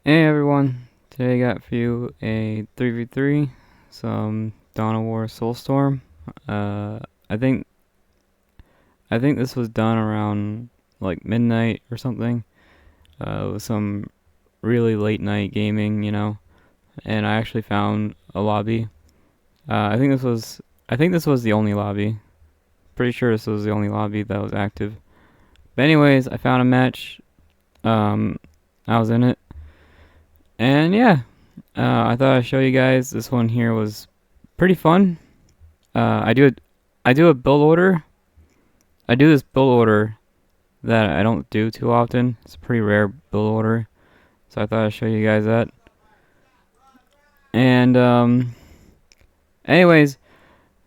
Hey everyone, today I got for you a 3v3, some Dawn of War Soulstorm. Uh, I think I think this was done around like midnight or something. With some really late night gaming, and I actually found a lobby. I think this was the only lobby. Pretty sure this was the only lobby that was active. But anyways, I found a match. Um, I was in it, and yeah, I thought I'd show you guys. This one here was pretty fun. I do a build order. I do this build order that I don't do too often. It's a pretty rare build order, so I thought I'd show you guys that. And anyways,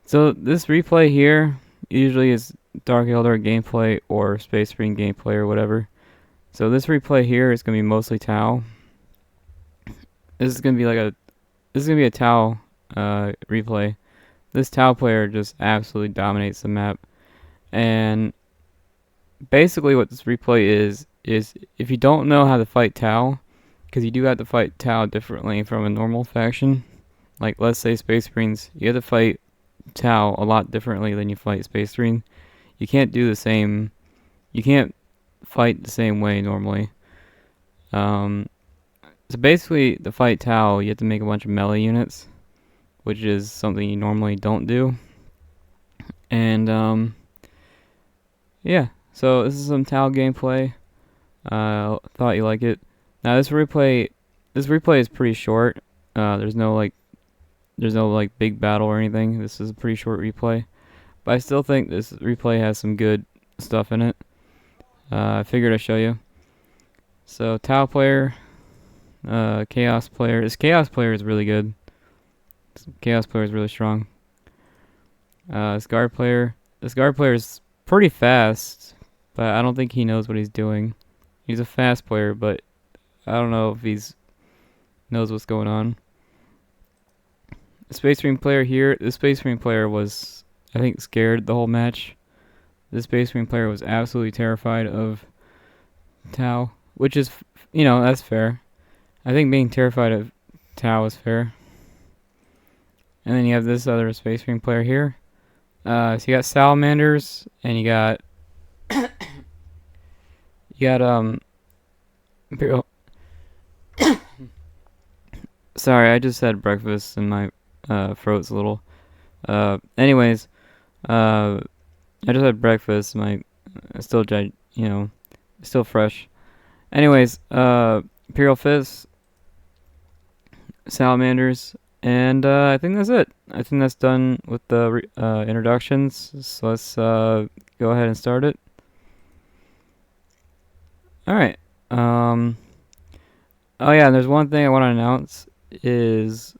so this replay here usually is Dark Elder gameplay or Space Marine gameplay or whatever. So this replay here is gonna be mostly Tau. This is gonna be a Tau replay. This Tau player just absolutely dominates the map. And basically what this replay is if you don't know how to fight Tau, because you do have to fight Tau differently from a normal faction, like let's say Space Marines, you have to fight Tau a lot differently than you fight Space Marine. You can't fight the same way normally. So basically to fight Tau, you have to make a bunch of melee units, which is something you normally don't do. And yeah, so this is some Tau gameplay. Thought you like it. Now this replay is pretty short. There's no big battle or anything. This is a pretty short replay, but I still think this replay has some good stuff in it. I figured I'd show you. So Tau player, Chaos player. This Chaos player is really good. This Chaos player is really strong. This Guard player. This Guard player is pretty fast, but I don't think he knows what he's doing. He's a fast player, but I don't know if he's knows what's going on. The Space Marine player here, the Space Marine player was, I think, scared the whole match. The Space Marine player was absolutely terrified of Tau, which is, that's fair. I think being terrified of Tau is fair. And then you have this other Space Marine player here. So you got salamanders, and you got Imperial. Sorry, I just had breakfast and my throat's a little. Anyways, I just had breakfast. My still still fresh. Anyways, Imperial Fist, salamanders, and I think that's it. I think that's done with the introductions. So let's go ahead and start it. All right. Oh yeah, there's one thing I want to announce is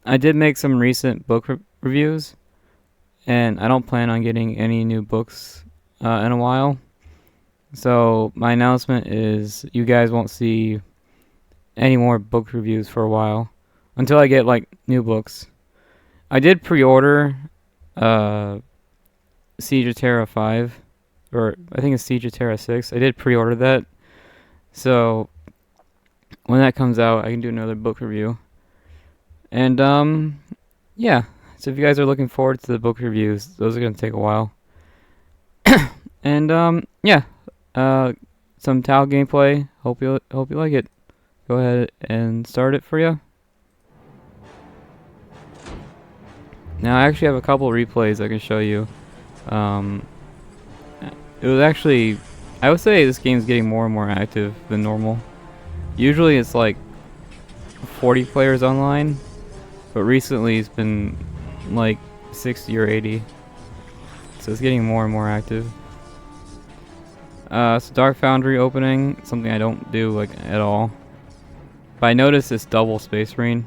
I did make some recent book reviews, and I don't plan on getting any new books in a while. So my announcement is you guys won't see any more book reviews for a while until I get like new books. I did pre-order Siege of Terra 5, or I think it's Siege of Terra 6. I did pre-order that. So when that comes out, I can do another book review. And yeah. So if you guys are looking forward to the book reviews, those are gonna take a while. And yeah. Some Tau gameplay. Hope you like it. Go ahead and start it for you. Now I actually have a couple replays I can show you. It was actually, I would say this game's getting more and more active than normal. Usually it's like 40 players online, but recently it's been like 60 or 80. So it's getting more and more active. So Dark Foundry opening, something I don't do like at all. But I noticed this double Space Marine.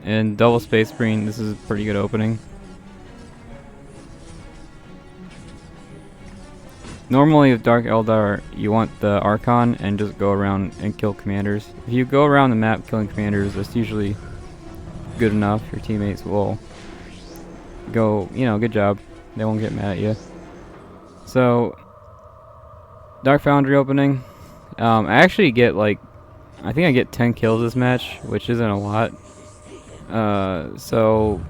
And double Space Marine, this is a pretty good opening. Normally with Dark Eldar, you want the Archon and just go around and kill commanders. If you go around the map killing commanders, that's usually good enough. Your teammates will go, good job. They won't get mad at you. So Dark Foundry opening. I actually get like I think I get 10 kills this match, which isn't a lot. So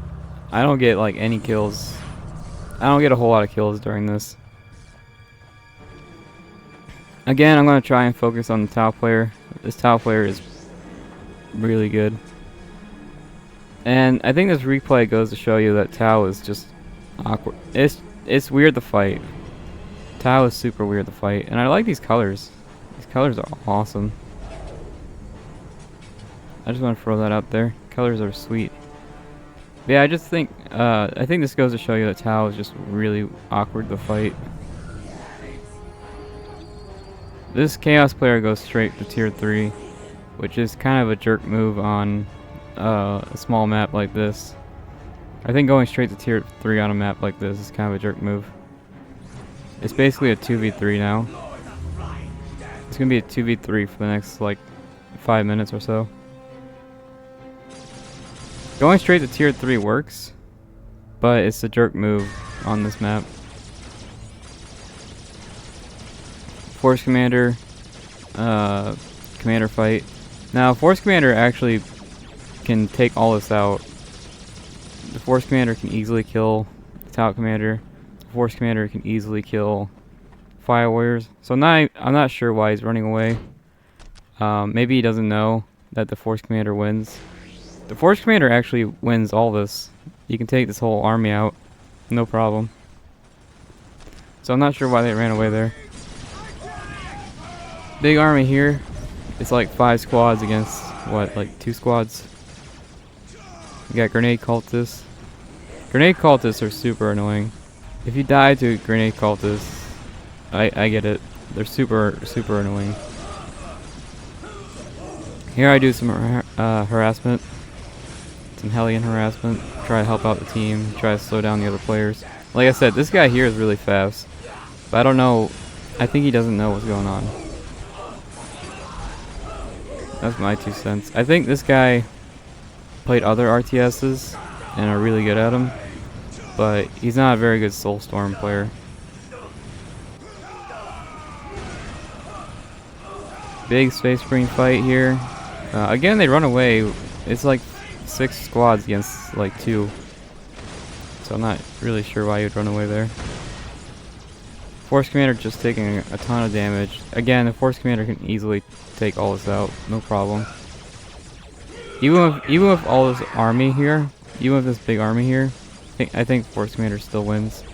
I don't get like any kills. I don't get a whole lot of kills during this. Again, I'm gonna try and focus on the Tau player. This Tau player is really good. And I think this replay goes to show you that Tau is just awkward. It's weird to fight. Tau is super weird to fight. And I like these colors. These colors are awesome. I just want to throw that out there. Colors are sweet. But yeah, I just think I think this goes to show you that Tau is just really awkward to fight. This Chaos player goes straight to tier 3, which is kind of a jerk move on a small map like this. I think going straight to tier 3 on a map like this is kind of a jerk move. It's basically a 2v3 now. It's gonna be a 2v3 for the next like 5 minutes or so. Going straight to tier 3 works, but it's a jerk move on this map. Force Commander, Commander fight. Now, Force Commander actually can take all this out. The Force Commander can easily kill the Tau Commander. The Force Commander can easily kill Fire Warriors. So now I'm not sure why he's running away. Maybe he doesn't know that the Force Commander wins. The Force Commander actually wins all this. You can take this whole army out, no problem. So I'm not sure why they ran away there. Big army here. It's like 5 squads against, what, like 2 squads? You got Grenade Cultists. Grenade Cultists are super annoying. If you die to Grenade Cultists, I get it. They're super annoying. Here I do some harassment. Some Hellion harassment. Try to help out the team. Try to slow down the other players. Like I said, this guy here is really fast. But I don't know. I think he doesn't know what's going on. That's my 2 cents. I think this guy played other RTSs and are really good at him, but he's not a very good Soulstorm player. Big Space Marine fight here. Again, they run away. It's like 6 squads against like 2. So I'm not really sure why you'd run away there. Force Commander just taking a ton of damage. Again, the Force Commander can easily take all this out, no problem. Even with all this army here, even with this big army here, I think Force Commander still wins.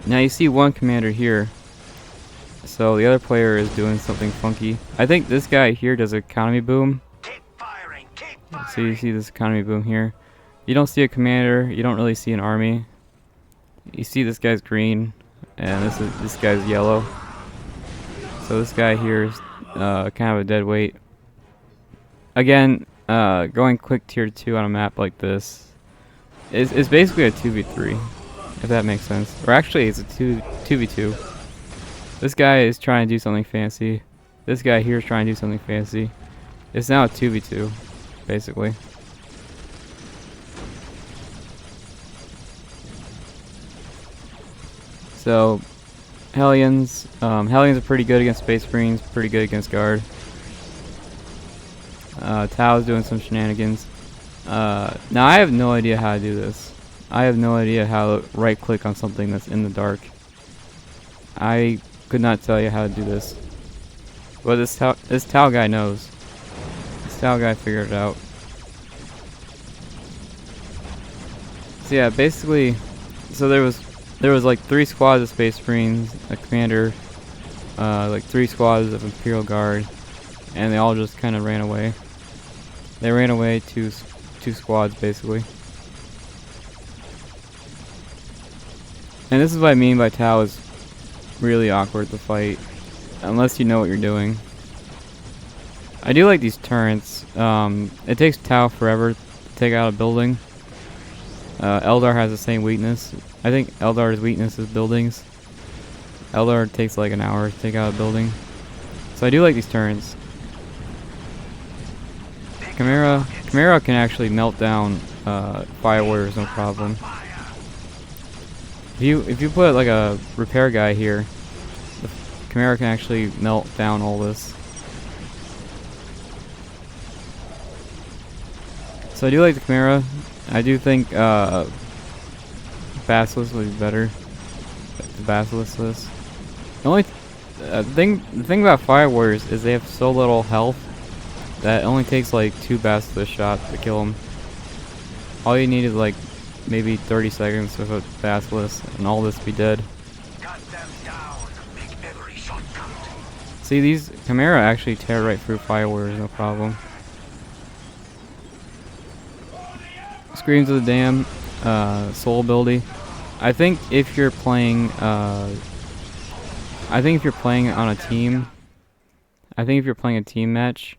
Now you see one commander here, so the other player is doing something funky. I think this guy here does economy boom. So you see this economy boom here. You don't see a commander, you don't really see an army. You see this guy's green, and this guy's yellow. So this guy here is kind of a dead weight. Again, going quick tier 2 on a map like this is basically a 2v3, if that makes sense. Or actually, it's a 2v2. This guy is trying to do something fancy. This guy here is trying to do something fancy. It's now a 2v2, basically. So, Hellions. Hellions are pretty good against Space Marines, pretty good against Guard. Tau is doing some shenanigans. Now, I have no idea how to do this. I have no idea how to right-click on something that's in the dark. I could not tell you how to do this. But this Tau guy knows. This Tau guy figured it out. So yeah, basically, so there was like 3 squads of Space Marines, a commander, like 3 squads of Imperial Guard, and they all just kind of ran away. They ran away to 2 squads, basically. And this is what I mean by Tau is really awkward to fight, unless you know what you're doing. I do like these turrets. It takes Tau forever to take out a building. Eldar has the same weakness. I think Eldar's weakness is buildings. Eldar takes like an hour to take out a building. So I do like these turrets. Chimera can actually melt down Fire Warriors, no problem. If you put like a repair guy here, the Chimera can actually melt down all this. So I do like the Chimera. I do think Basilisk would be better. The Basilisk list. The only the thing about Fire Warriors is they have so little health that it only takes like 2 Basilisk shots to kill them. All you need is like maybe 30 seconds with a Basilisk, and all this be dead. See, these Chimera actually tear right through Fire Warriors, no problem. Screams of the Dam, soul ability. I think if you're playing, on a team, if you're playing a team match,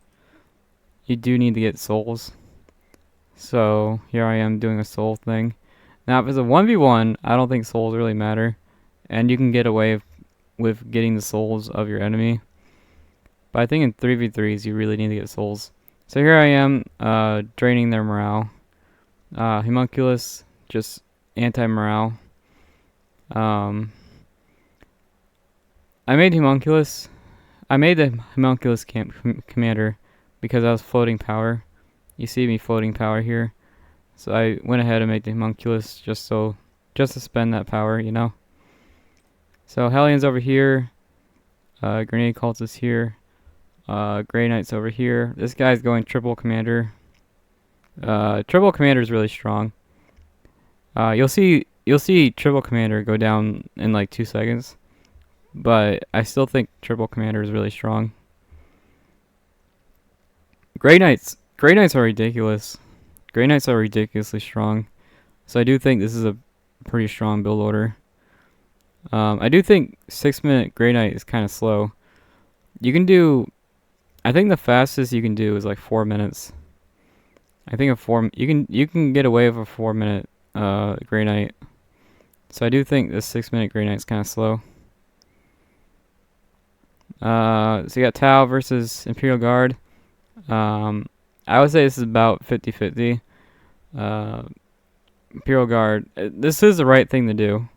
you do need to get souls. So here I am doing a soul thing. Now, if it's a 1v1, I don't think souls really matter, and you can get away with getting the souls of your enemy. But I think in 3v3s, you really need to get souls. So here I am, draining their morale. Homunculus, just anti-morale. I made Homunculus. I made the Homunculus commander because I was floating power. You see me floating power here. So I went ahead and made the Homunculus just to spend that power, you know. So Hellions over here. Grenade Cultists here. Grey Knights over here. This guy's going triple commander. Triple commander is really strong. You'll see triple commander go down in like 2 seconds, but I still think triple commander is really strong. Grey Knights are ridiculous. Grey Knights are ridiculously strong. So I do think this is a pretty strong build order. I do think 6-minute Grey Knight is kind of slow. You can do, I think the fastest you can do is like 4 minutes. I think you can get away with a 4-minute Grey Knight. So I do think the 6-minute Grey Knight is kind of slow. So you got Tau versus Imperial Guard. I would say this is about 50-50. Imperial Guard, this is the right thing to do.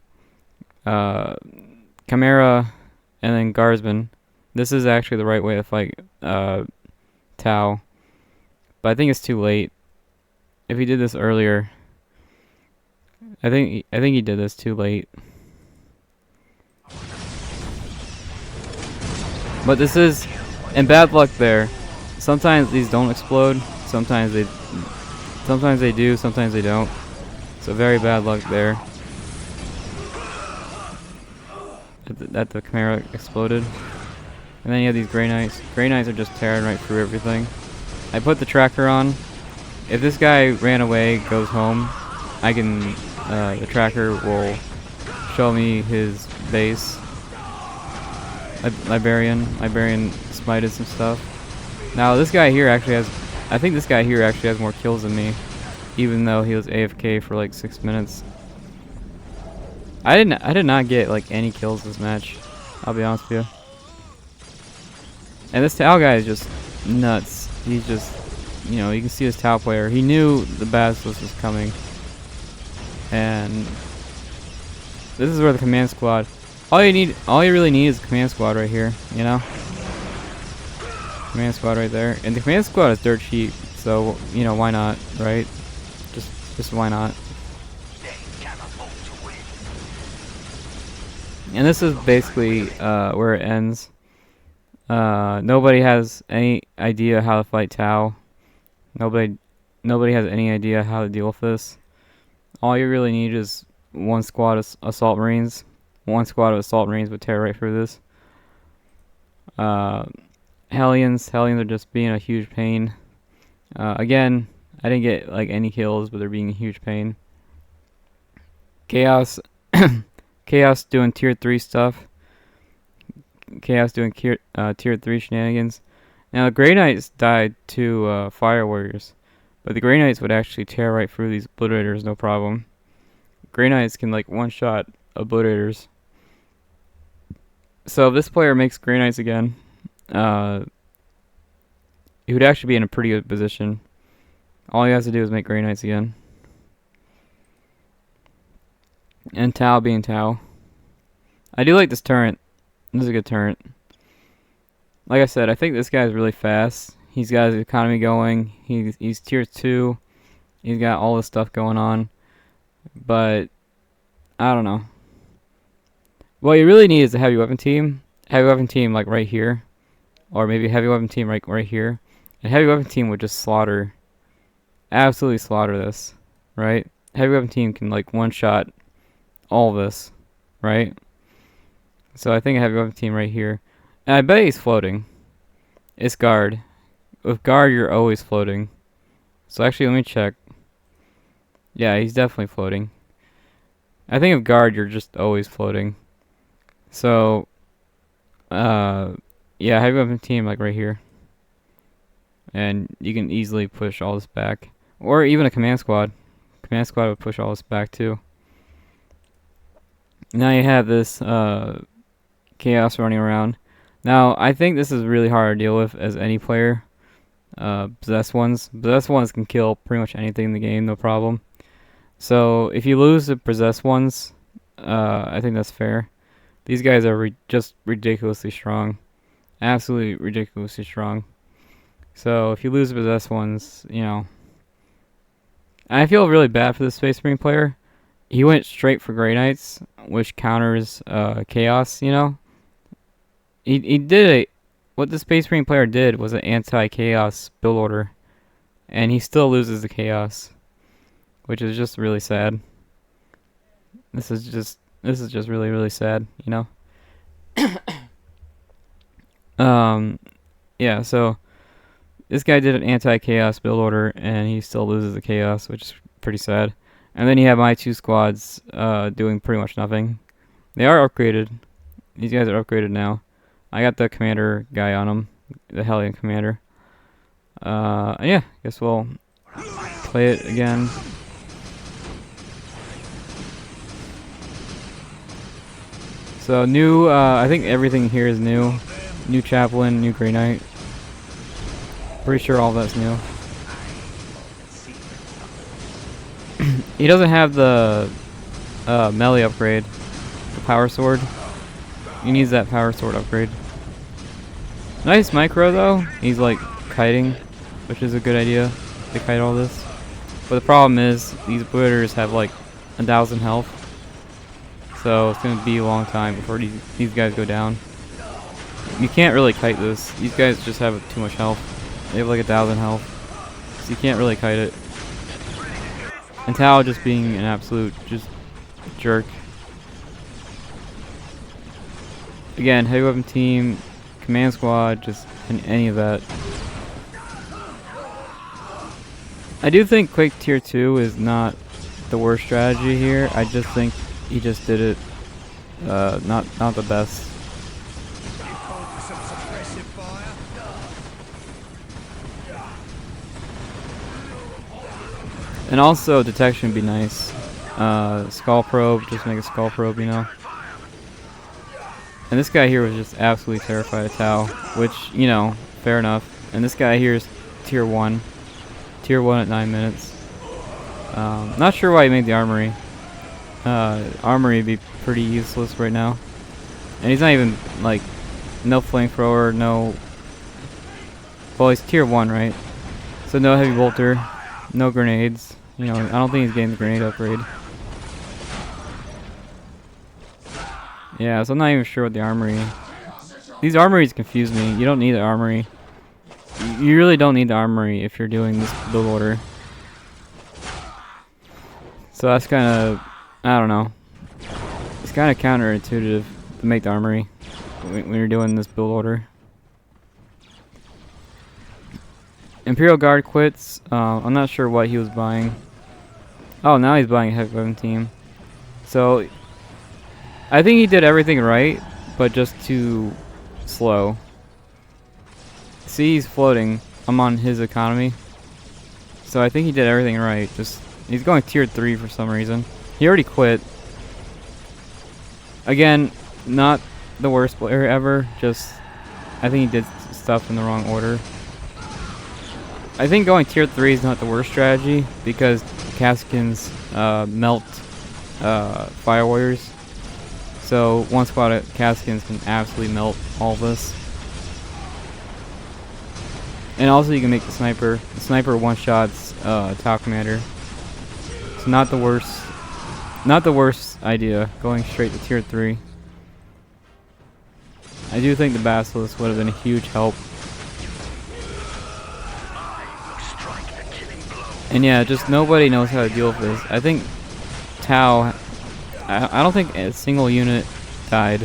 Chimera and then Guardsman. This is actually the right way to fight Tau. But I think it's too late. If he did this earlier, I think he did this too late. But this is, and bad luck there. Sometimes these don't explode. Sometimes they do. Sometimes they don't. So very bad luck there. That the Chimera exploded. And then you have these Grey Knights. Grey Knights are just tearing right through everything. I put the tracker on. If this guy ran away, goes home, I can, the tracker will show me his base. Librarian smited some stuff. Now this guy here actually has, I think this guy here actually has more kills than me, even though he was AFK for like 6 minutes. I did not get like any kills this match, I'll be honest with you. And this Tau guy is just nuts. He's just, you know, you can see his Tau player. He knew the Basilisk was coming. And this is where the command squad, all you really need is a command squad right here, you know? Command squad right there. And the command squad is dirt cheap, so, you know, why not, right? Just why not? And this is basically where it ends. Nobody has any idea how to fight Tau. Nobody has any idea how to deal with this. All you really need is one squad of assault marines. One squad of assault marines would tear right through this. Hellions are just being a huge pain. Again, I didn't get like any kills, but they're being a huge pain. Chaos doing tier 3 stuff. Chaos doing tier 3 shenanigans. Now the Grey Knights died to Fire Warriors, but the Grey Knights would actually tear right through these obliterators, no problem. Grey Knights can like one-shot obliterators. So if this player makes Grey Knights again, he would actually be in a pretty good position. All he has to do is make Grey Knights again. And Tau being Tau. I do like this turret. This is a good turret. Like I said, I think this guy's really fast. He's got his economy going. He's tier 2. He's got all this stuff going on. But I don't know. What you really need is a heavy weapon team. Heavy weapon team like right here. Or maybe a heavy weapon team right here. A heavy weapon team would just slaughter. Absolutely slaughter this. Right? Heavy weapon team can like one-shot all this. Right? So I think a heavy weapon team right here. And I bet he's floating. It's guard. With guard, you're always floating. So actually, let me check. Yeah, he's definitely floating. I think with guard, you're just always floating. So, yeah, heavy weapon team like right here. And you can easily push all this back. Or even a command squad. Command squad would push all this back too. Now you have this chaos running around. Now, I think this is really hard to deal with as any player. Possessed ones can kill pretty much anything in the game, no problem. So if you lose the possessed ones, I think that's fair. These guys are just ridiculously strong, absolutely ridiculously strong. So if you lose the possessed ones, you know, I feel really bad for the Space Marine player. He went straight for Grey Knights, which counters chaos. You know, he did what the Space Marine player did was an anti-chaos build order, and he still loses the chaos, which is just really sad. This is just really, really sad, you know. Yeah, so this guy did an anti-chaos build order, and he still loses the chaos, which is pretty sad. And then you have my two squads doing pretty much nothing. They are upgraded. These guys are upgraded now. I got the commander guy on them, the Hellion commander. Yeah, guess we'll play it again. So new, I think everything here is new. New chaplain, new Grey Knight. Pretty sure all that's new. He doesn't have the melee upgrade, the power sword. He needs that power sword upgrade. Nice micro though. He's like kiting, which is a good idea to kite all this. But the problem is these booters have like 1,000 health, so it's gonna be a long time before these guys go down. You can't really kite this. These guys just have too much health. They have like 1,000 health, so you can't really kite it. And Tao just being an absolute just jerk. Again, heavy weapon team, command squad, just any of that. I do think Quake Tier 2 is not the worst strategy here. I just think he just did it not the best. And also detection would be nice. Skull probe, just make a skull probe, you know. And this guy here was just absolutely terrified of Tau, which, you know, fair enough. And this guy here is tier 1. Tier 1 at 9 minutes. Not sure why he made the armory. Armory would be pretty useless right now. And he's not even, like, no flamethrower, no... Well, he's tier 1, right? So no heavy bolter, no grenades. You know, I don't think he's getting the grenade upgrade. Yeah, so I'm not even sure what the armory... These armories confuse me. You don't need the armory. You really don't need the armory if you're doing this build order. So that's kind of... I don't know. It's kind of counterintuitive to make the armory when you're doing this build order. Imperial Guard quits. I'm not sure what he was buying. Oh, now he's buying a heavy weapon team. So... I think he did everything right, but just too slow. See, he's floating. I'm on his economy. So I think he did everything right. Just he's going tier 3 for some reason. He already quit. Again, not the worst player ever. Just I think he did stuff in the wrong order. I think going tier 3 is not the worst strategy because Caskins melt Fire Warriors. So one squad of Caskins can absolutely melt all this. And also you can make the sniper. The sniper one-shots Tau Commander. It's not the worst. Not the worst idea, going straight to tier 3. I do think the Basilisk would have been a huge help. And yeah, just nobody knows how to deal with this. I think Tau, I don't think a single unit died.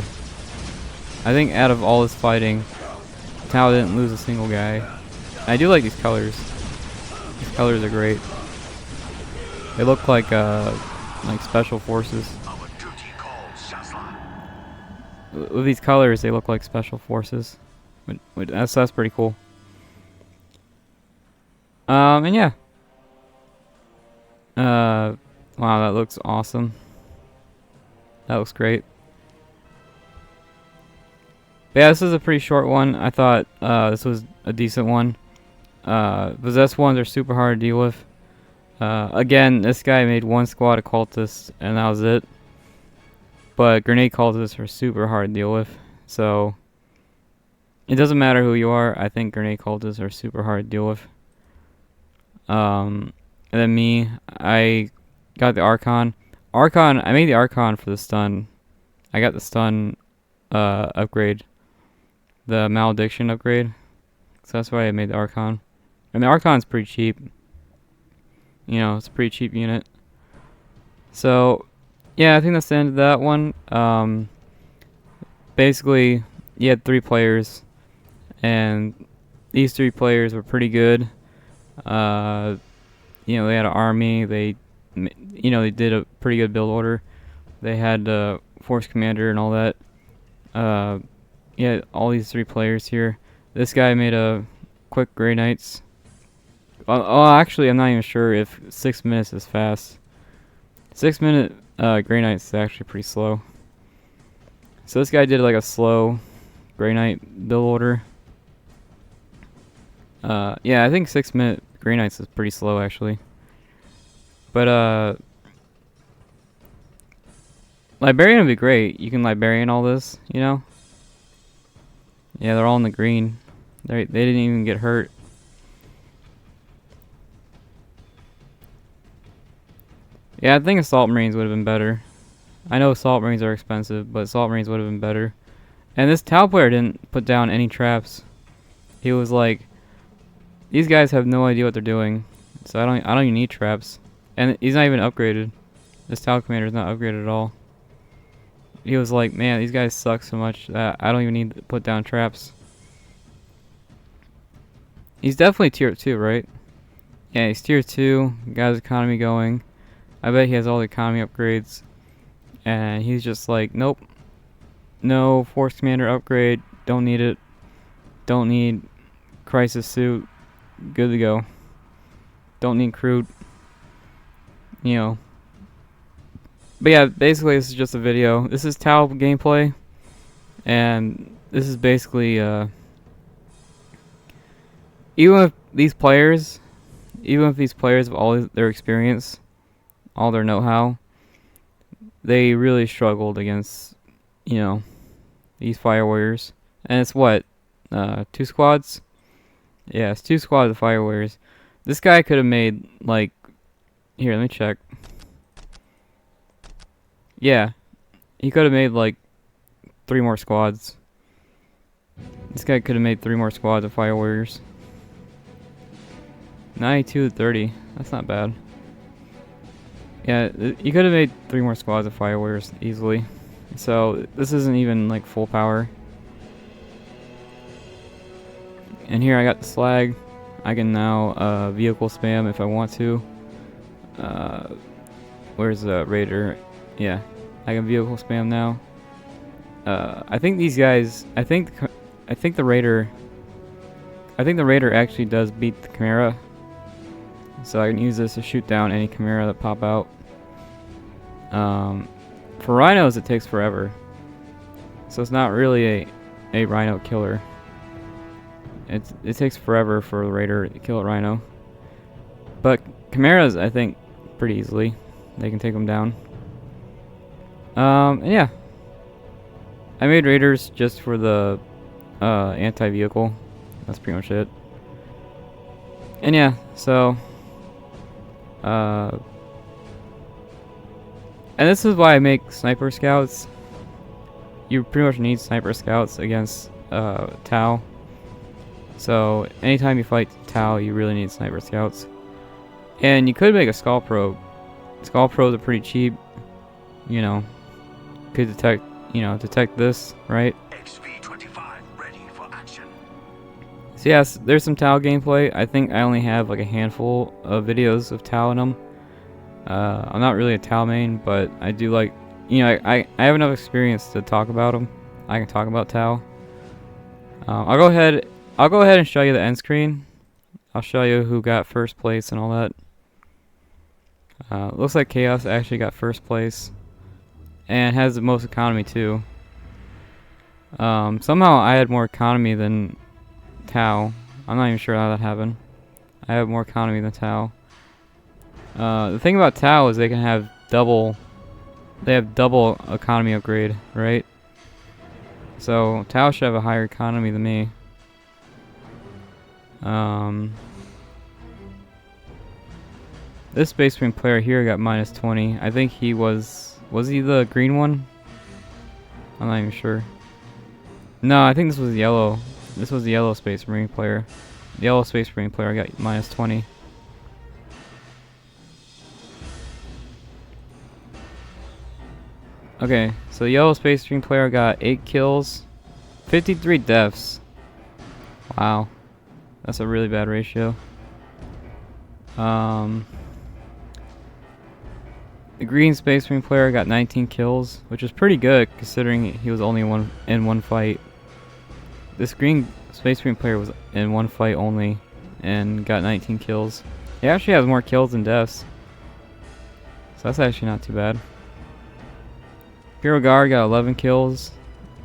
I think out of all this fighting, Tau didn't lose a single guy. I do like these colors. These colors are great. They look like special forces. With these colors, they look like special forces. That's pretty cool. And yeah. Wow, that looks awesome. That looks great. But yeah, this is a pretty short one. I thought this was a decent one. Possessed ones are super hard to deal with. Again, this guy made one squad of cultists, and that was it. But grenade cultists are super hard to deal with. So, it doesn't matter who you are. I think grenade cultists are super hard to deal with. And then me, I got the Archon. I made the Archon for the stun. I got the stun upgrade. The malediction upgrade. So that's why I made the Archon. And the Archon's pretty cheap. You know, it's a pretty cheap unit. So, yeah, I think that's the end of that one. Basically, you had 3 players. And these 3 players were pretty good. You know, they had an army. They did a pretty good build order. They had force commander and all that. Yeah, all these 3 players here. This guy made a quick Grey Knights. Oh, actually, I'm not even sure if 6 minutes is fast. 6 minute Grey Knights is actually pretty slow. So this guy did like a slow Grey Knight build order. Yeah, I think 6 minute Grey Knights is pretty slow actually. But Librarian would be great. You can Librarian all this, you know? Yeah, they're all in the green. They didn't even get hurt. Yeah, I think Assault Marines would have been better. I know Assault Marines are expensive, but Assault Marines would have been better. And this Tau player didn't put down any traps. He was like, these guys have no idea what they're doing, so I don't even need traps. And he's not even upgraded. This Tau commander is not upgraded at all. He was like, man, these guys suck so much that I don't even need to put down traps. He's definitely tier 2, right? Yeah, he's tier 2. Got his economy going. I bet he has all the economy upgrades. And he's just like, nope. No force commander upgrade. Don't need it. Don't need crisis suit. Good to go. Don't need crude. You know. But yeah, basically this is just a video. This is Tau gameplay. And this is basically even with these players have all their experience, all their know-how, they really struggled against, you know, these fire warriors. And it's what? 2 squads? Yeah, it's 2 squads of fire warriors. This guy could have made, like... Here, let me check. Yeah. He could have made, like, 3 more squads. This guy could have made 3 more squads of fire warriors. 92 to 30. That's not bad. Yeah, you could have made 3 more squads of fire warriors easily. So, this isn't even, like, full power. And here I got the slag. I can now vehicle spam if I want to. Where's the raider? Yeah, I can vehicle spam now. I think these guys. I think the raider. I think the raider actually does beat the Chimera. So I can use this to shoot down any Chimera that pop out. For rhinos, it takes forever. So it's not really a rhino killer. It takes forever for the raider to kill a rhino. But Chimeras, I think, pretty easily. They can take them down. And yeah. I made raiders just for the anti-vehicle. That's pretty much it. And yeah, so and this is why I make sniper scouts. You pretty much need sniper scouts against Tau. So anytime you fight Tau, you really need sniper scouts. And you could make a skull probe. Skull probes are pretty cheap. You know, could detect, detect this, right? XV-25 ready for action. So yes, there's some Tau gameplay. I think I only have like a handful of videos of Tau in them. I'm not really a Tau main, but I do like, I have enough experience to talk about them. I can talk about Tau. I'll go ahead and show you the end screen. I'll show you who got first place and all that. Looks like Chaos actually got first place and has the most economy too. Somehow I had more economy than Tau. I'm not even sure how that happened. I have more economy than Tau. The thing about Tau is they have double economy upgrade, right? So Tau should have a higher economy than me. This Space Marine player here got -20. I think he was he the green one? I'm not even sure. No, I think this was yellow. This was the yellow Space Marine player. The yellow Space Marine player got -20. Okay, so the yellow Space Marine player got 8 kills, 53 deaths. Wow, that's a really bad ratio. The green Space Marine player got 19 kills, which is pretty good considering he was only in one fight. This green Space Marine player was in one fight only and got 19 kills. He actually has more kills than deaths, so that's actually not too bad. Imperial Guard got 11 kills.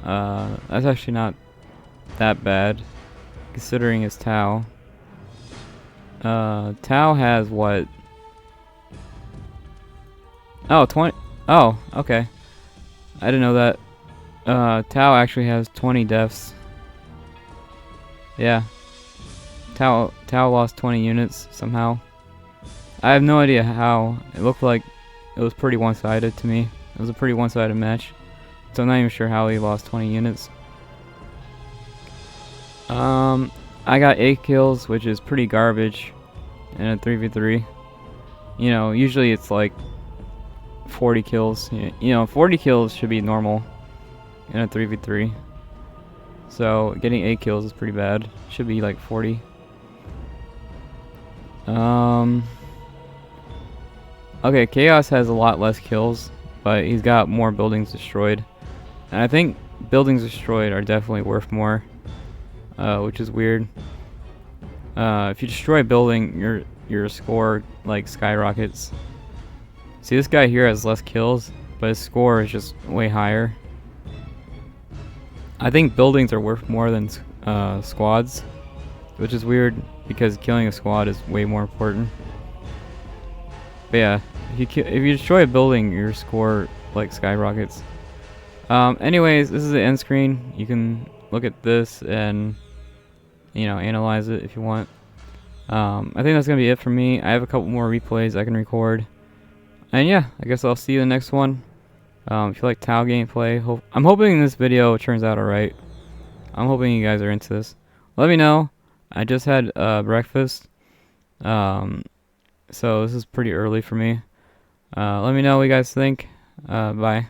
That's actually not that bad considering it's Tau. Tau has what? Oh, 20. Oh, okay. I didn't know that. Tau actually has 20 deaths. Yeah. Tau lost 20 units somehow. I have no idea how. It looked like it was pretty one-sided to me. It was a pretty one-sided match. So I'm not even sure how he lost 20 units. I got 8 kills, which is pretty garbage in a 3v3. Usually it's like 40 kills. 40 kills should be normal in a 3v3. So getting 8 kills is pretty bad. Should be like 40. Okay, Chaos has a lot less kills, but he's got more buildings destroyed. And I think buildings destroyed are definitely worth more, which is weird. If you destroy a building, your score like skyrockets. See, this guy here has less kills, but his score is just way higher. I think buildings are worth more than squads, which is weird because killing a squad is way more important. But yeah, if you destroy a building, your score like skyrockets. Anyways, this is the end screen. You can look at this and analyze it if you want. I think that's gonna be it for me. I have a couple more replays I can record. And yeah, I guess I'll see you in the next one. If you like Tau gameplay, I'm hoping this video turns out alright. I'm hoping you guys are into this. Let me know. I just had breakfast. So this is pretty early for me. Let me know what you guys think. Bye.